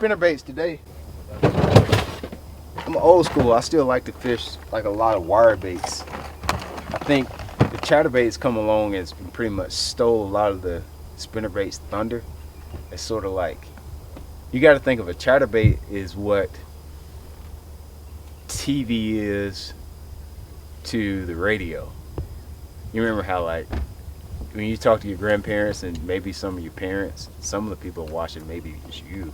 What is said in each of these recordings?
spinner baits today. I'm old school. I still like to fish like a lot of wire baits. I think the chatterbaits come along and pretty much stole a lot of the spinnerbait's thunder. It's sort of like, you got to think of a chatterbait is what TV is to the radio. You remember how, like, when you talk to your grandparents and maybe some of your parents, some of the people watching maybe it's you.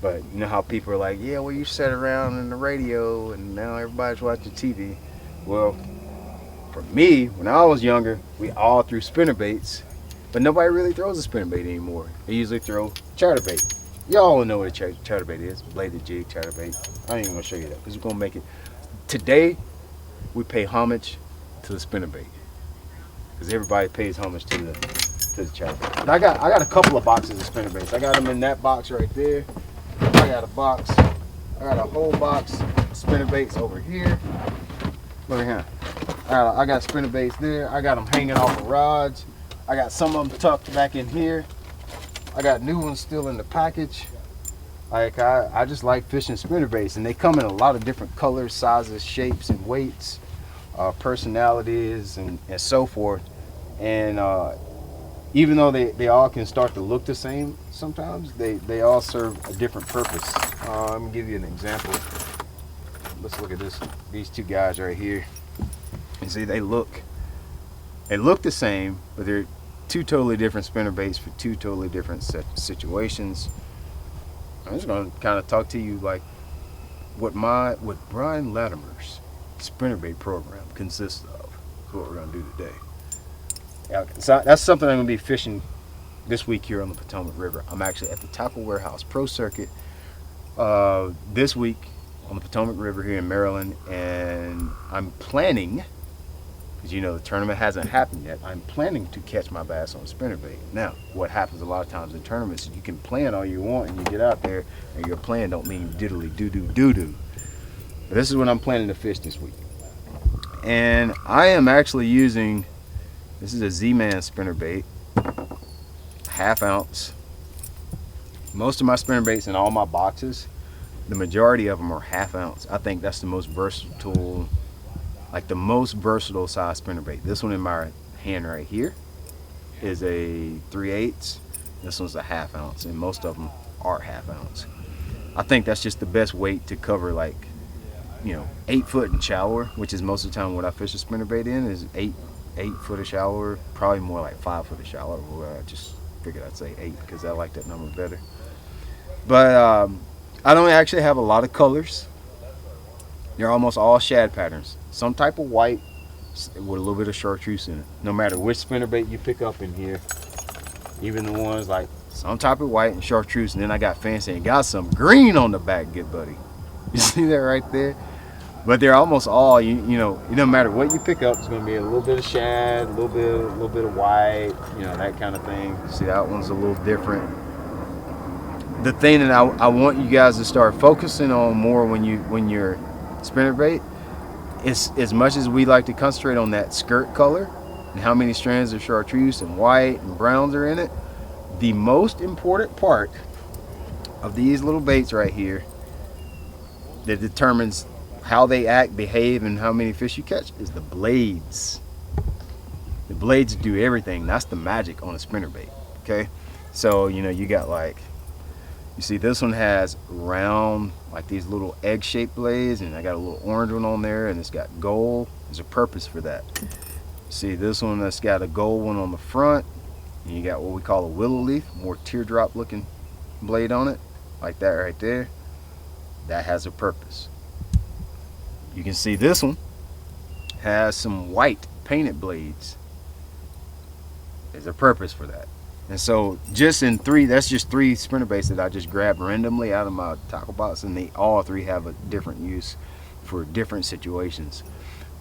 But you know how people are like, yeah, well, you sat around in the radio and now everybody's watching TV. Well, for me, when I was younger, we all threw spinnerbaits, but nobody really throws a spinnerbait anymore. They usually throw chatterbait. Y'all know what a chatterbait is, bladed jig chatterbait. I ain't even gonna show you that because we're gonna make it. Today, we pay homage to the spinnerbait because everybody pays homage to the chatterbait. And I got a couple of boxes of spinnerbaits. I got them in that box right there. I got a box. I got a whole box of spinnerbaits over here. Look at here. I got spinnerbaits there. I got them hanging off of rods. I got some of them tucked back in here. I got new ones still in the package. Like I just like fishing spinnerbaits, and they come in a lot of different colors, sizes, shapes, and weights, personalities, and so forth. And even though they all can start to look the same, sometimes they all serve a different purpose. Let me give you an example. Let's look at this. These two guys right here. You see, they look the same, but they're two totally different spinnerbaits for two totally different situations. I'm just gonna kind of talk to you like what Brian Latimer's spinnerbait program consists of. That's what we're gonna do today. Yeah, so that's something I'm gonna be fishing this week here on the Potomac River. I'm actually at the Tackle Warehouse Pro Circuit this week on the Potomac River here in Maryland, and I'm planning, because you know the tournament hasn't happened yet, I'm planning to catch my bass on spinnerbait. Now, what happens a lot of times in tournaments is you can plan all you want and you get out there and your plan don't mean diddly doo-doo. But this is what I'm planning to fish this week. And I am actually using, this is a Z-Man spinnerbait, 1/2 ounce. Most of my spinnerbaits in all my boxes, the majority of them are 1/2 ounce. I think that's the most versatile, like the most versatile size spinnerbait. This one in my hand right here is a 3/8. This one's a 1/2 ounce, and most of them are 1/2 ounce. I think that's just the best weight to cover, like, you know, 8 foot and shallower, which is most of the time what I fish a spinnerbait in is 8 foot or shallower, probably more like 5 foot or shallower. I just figured I'd say 8 because I like that number better. But I don't actually have a lot of colors. They're almost all shad patterns. Some type of white with a little bit of chartreuse in it. No matter which spinnerbait you pick up in here, even the ones like some type of white and chartreuse, and then I got fancy and got some green on the back, good buddy. You see that right there? But they're almost all, you know, no matter what you pick up, it's going to be a little bit of shad, a little bit of white, you know, that kind of thing. See, that one's a little different. The thing that I want you guys to start focusing on more when you're spinnerbait is, as much as we like to concentrate on that skirt color and how many strands of chartreuse and white and browns are in it, the most important part of these little baits right here that determines how they act, behave, and how many fish you catch is the blades. The blades do everything. That's the magic on a spinnerbait. Okay, so you know you got, like, you see this one has round, like these little egg-shaped blades, and I got a little orange one on there, and it's got gold. There's a purpose for that. See this one that's got a gold one on the front, and you got what we call a willow leaf, more teardrop looking blade on it, like that right there. That has a purpose. You can see this one has some white painted blades. There's a purpose for that. And so just in three, that's just 3 spinnerbaits that I just grabbed randomly out of my tackle box, and they all 3 have a different use for different situations.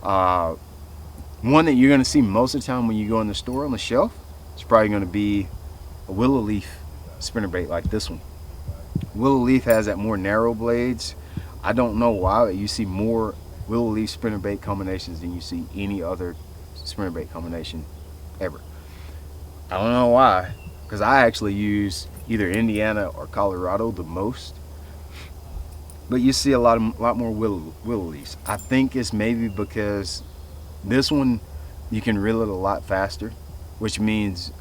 One that you're going to see most of the time when you go in the store on the shelf, it's probably going to be a willow leaf spinnerbait like this one. Willow leaf has that more narrow blades. I don't know why, but you see more willow leaf spinnerbait combinations than you see any other spinnerbait combination ever. I don't know why, because I actually use either Indiana or Colorado the most. But you see a lot more willow leaves. I think it's maybe because this one you can reel it a lot faster, which means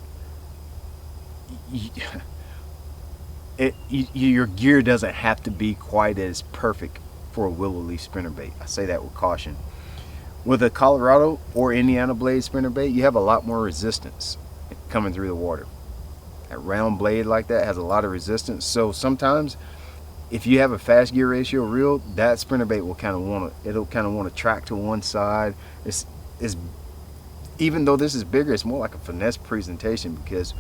your gear doesn't have to be quite as perfect for a willow leaf spinnerbait. I say that with caution. With a Colorado or Indiana blade spinnerbait, you have a lot more resistance coming through the water. A round blade like that has a lot of resistance, so sometimes if you have a fast gear ratio reel, that spinnerbait will kind of want to track to one side. It's even though this is bigger, it's more like a finesse presentation, because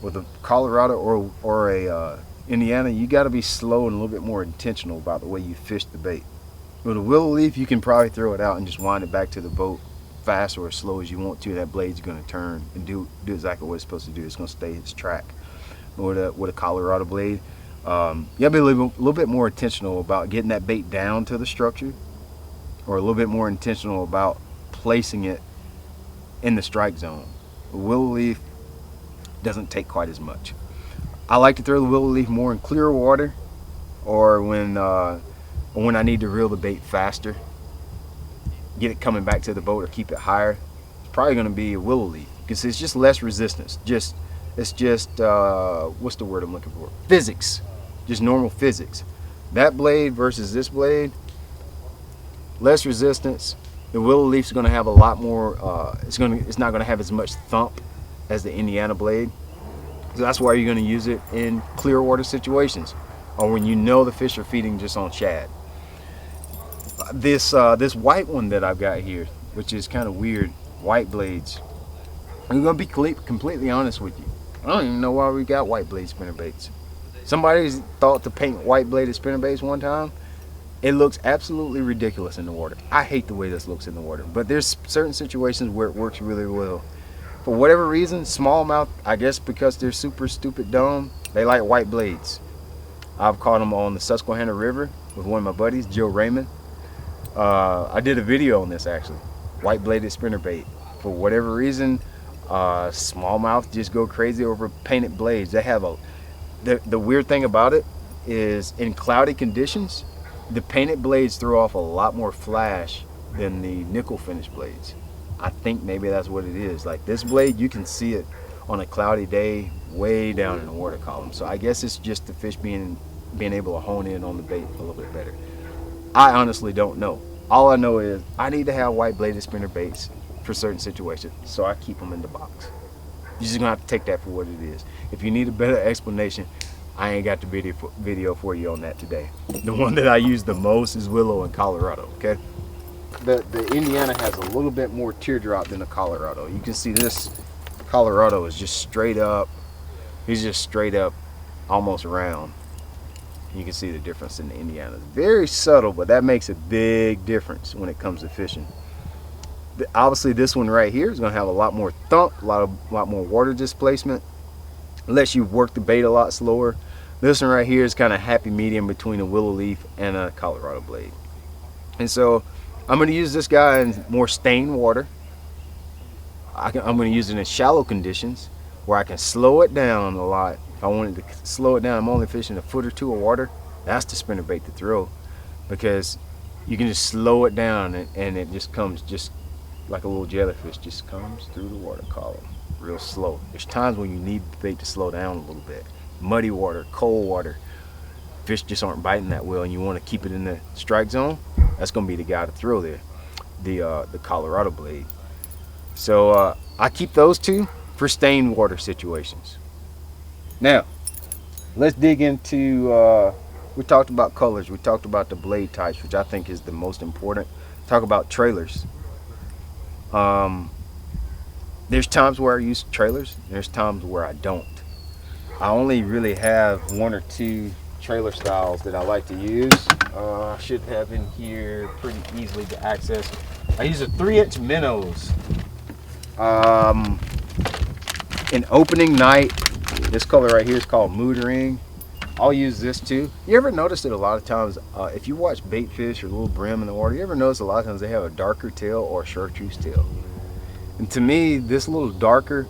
with a Colorado or a Indiana, you got to be slow and a little bit more intentional about the way you fish the bait. With a willow leaf, you can probably throw it out and just wind it back to the boat fast or as slow as you want to. That blade's going to turn and do exactly what it's supposed to do. It's going to stay its track. With a Colorado blade, you got to be a little bit more intentional about getting that bait down to the structure, or a little bit more intentional about placing it in the strike zone. A willow leaf doesn't take quite as much. I like to throw the willow leaf more in clear water, or when I need to reel the bait faster, get it coming back to the boat or keep it higher. It's probably going to be a willow leaf, because it's just less resistance. It's just what's the word I'm looking for? Physics, just normal physics. That blade versus this blade, less resistance. The willow leaf's going to have a lot more. It's not going to have as much thump as the Indiana blade. So that's why you're going to use it in clear water situations, or when you know the fish are feeding just on shad. This white one that I've got here, which is kind of weird, white blades. I'm going to be completely honest with you. I don't even know why we got white blade spinnerbaits. Somebody's thought to paint white bladed spinnerbaits one time. It looks absolutely ridiculous in the water. I hate the way this looks in the water, but there's certain situations where it works really well. For whatever reason, smallmouth, I guess because they're super stupid dumb, they like white blades. I've caught them on the Susquehanna River with one of my buddies, Joe Raymond. I did a video on this actually, white bladed spinnerbait. For whatever reason, smallmouth just go crazy over painted blades. They have the weird thing about it is, in cloudy conditions, the painted blades throw off a lot more flash than the nickel finish blades. I think maybe that's what it is. Like this blade, you can see it on a cloudy day way down in the water column. So I guess it's just the fish being able to hone in on the bait a little bit better. I honestly don't know. All I know is I need to have white bladed spinner baits for certain situations, so I keep them in the box. You're just gonna have to take that for what it is. If you need a better explanation, I ain't got the video for you on that today. The one that I use the most is Willow in Colorado, okay? The Indiana has a little bit more teardrop than the Colorado. You can see this Colorado is just straight up. He's just straight up, almost round. You can see the difference in the Indiana. It's very subtle, but that makes a big difference when it comes to fishing. Obviously, this one right here is going to have a lot more thump, a lot more water displacement. Lets you work the bait a lot slower. This one right here is kind of happy medium between a willow leaf and a Colorado blade. And so I'm going to use this guy in more stained water. I'm going to use it in shallow conditions where I can slow it down a lot. If I wanted to slow it down, I'm only fishing a foot or two of water. That's the spinnerbait to throw, because you can just slow it down and it just comes just like a little jellyfish, just comes through the water column real slow. There's times when you need the bait to slow down a little bit. Muddy water, cold water, fish just aren't biting that well, and you want to keep it in the strike zone. That's going to be the guy to throw there, the Colorado blade. So I keep those two for stained water situations. Now let's dig into we talked about colors, we talked about the blade types, which I think is the most important. Talk about trailers. There's times where I use trailers, there's times where I don't. I only really have one or two trailer styles that I like to use. I should have in here pretty easily to access. I use a 3-inch minnows. In opening night, this color right here is called Mood Ring. I'll use this too. You ever notice that a lot of times, if you watch bait fish or little brim in the water, you ever notice a lot of times they have a darker tail or a chartreuse tail? And to me, this little darker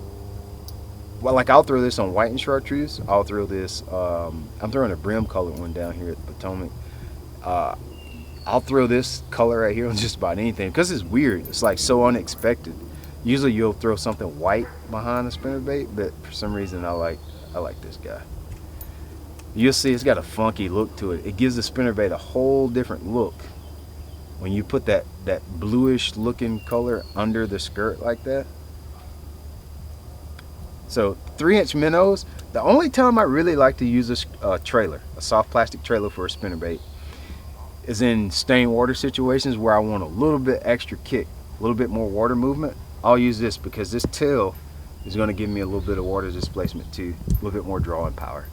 well, like I'll throw this on white and chartreuse. I'll throw this. I'm throwing a brim colored one down here at the Potomac. I'll throw this color right here on just about anything because it's weird. It's like so unexpected. Usually you'll throw something white behind the spinnerbait, but for some reason I like this guy. You'll see it's got a funky look to it. It gives the spinnerbait a whole different look when you put that bluish looking color under the skirt like that. So 3-inch minnows, the only time I really like to use a trailer, a soft plastic trailer for a spinnerbait, is in stained water situations where I want a little bit extra kick, a little bit more water movement. I'll use this because this tail is going to give me a little bit of water displacement too, a little bit more drawing power.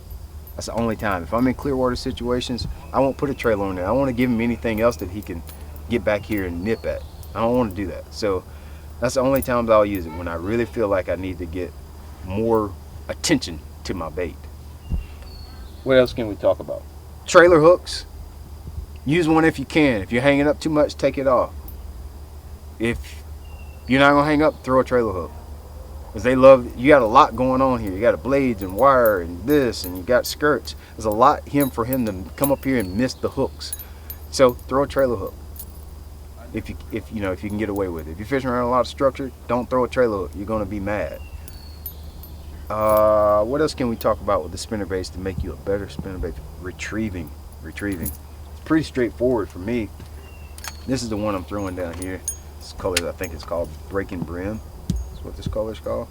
That's the only time. If I'm in clear water situations, I won't put a trailer on there. I want to give him anything else that he can get back here and nip at. I don't want to do that. So that's the only times I'll use it, when I really feel like I need to get more attention to my bait. What else can we talk about? Trailer hooks. Use one if you can. If you're hanging up too much, take it off. If you're not gonna hang up, throw a trailer hook. Because they love, you got a lot going on here. You got blades and wire and this, and you got skirts. There's a lot for him to come up here and miss the hooks. So throw a trailer hook. If you can get away with it. If you're fishing around a lot of structure, don't throw a trailer hook. You're gonna be mad. What else can we talk about with the spinnerbaits to make you a better spinnerbait? Retrieving. It's pretty straightforward for me. This is the one I'm throwing down here. This color, I think it's called Breaking Brim. That's what this color's called.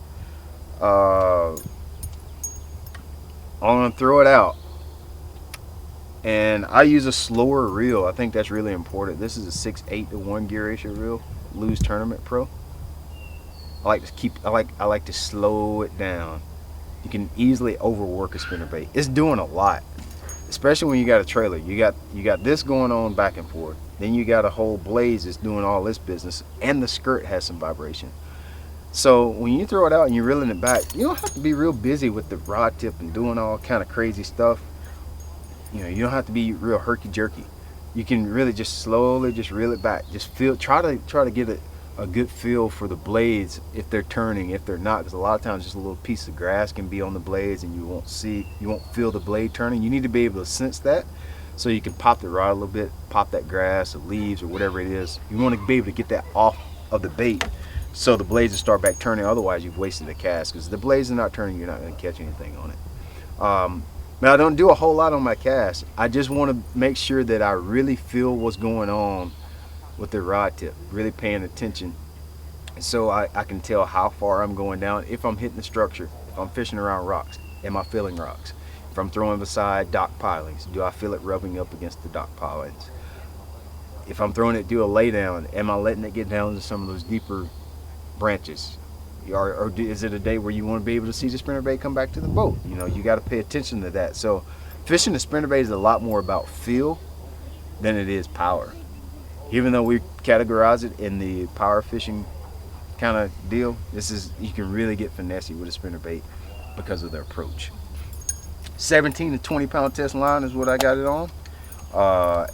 I'm gonna throw it out, and I use a slower reel. I think that's really important. This is a 6/8 to 1 gear ratio reel, Lew's Tournament Pro. I like to slow it down. You can easily overwork a spinnerbait. It's doing a lot, especially when you got a trailer. You got this going on back and forth. Then you got a whole blaze that's doing all this business, and the skirt has some vibration. So when you throw it out and you're reeling it back, you don't have to be real busy with the rod tip and doing all kind of crazy stuff. You don't have to be real herky-jerky. You can really just slowly just reel it back. Just try to get a good feel for the blades, if they're turning, if they're not, because a lot of times just a little piece of grass can be on the blades and you won't feel the blade turning. You need to be able to sense that, so you can pop the rod a little bit, pop that grass or leaves or whatever it is. You want to be able to get that off of the bait so the blades will start back turning. Otherwise you've wasted the cast, because the blades are not turning, you're not going to catch anything on it. But I don't do a whole lot on my cast. I just want to make sure that I really feel what's going on with the rod tip, really paying attention, so I can tell how far I'm going down. If I'm hitting the structure, if I'm fishing around rocks, am I feeling rocks? If I'm throwing beside dock pilings, do I feel it rubbing up against the dock pilings? If I'm throwing it, do a lay down, am I letting it get down to some of those deeper branches? Or is it a day where you want to be able to see the spinnerbait come back to the boat? You got to pay attention to that. So fishing the spinnerbait is a lot more about feel than it is power. Even though we categorize it in the power fishing kind of deal, you can really get finessey with a spinnerbait because of their approach. 17 to 20 pound test line is what I got it on,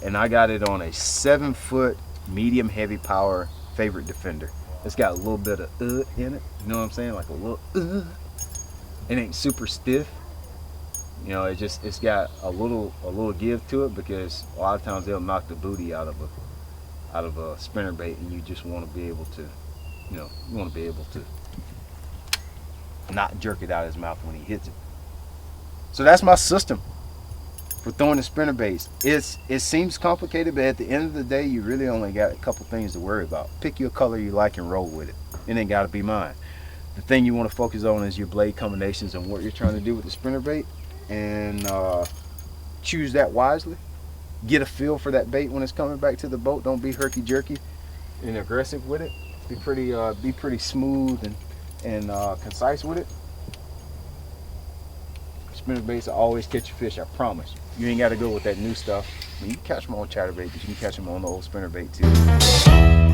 and I got it on a 7-foot medium heavy power Favorite Defender. It's got a little bit of in it, you know what I'm saying, like a little It ain't super stiff, it's got a little give to it, because a lot of times they'll knock the booty out of a spinnerbait, and you just want to be able to, not jerk it out of his mouth when he hits it. So that's my system for throwing the spinnerbaits. It seems complicated, but at the end of the day, you really only got a couple things to worry about. Pick your color you like and roll with it. It ain't got to be mine. The thing you want to focus on is your blade combinations and what you're trying to do with the spinnerbait, and choose that wisely. Get a feel for that bait when it's coming back to the boat. Don't be herky-jerky and aggressive with it. Be pretty smooth and concise with it. Spinnerbaits will always catch a fish, I promise. You ain't got to go with that new stuff. You can catch them on chatterbait, but you can catch them on the old spinnerbait too.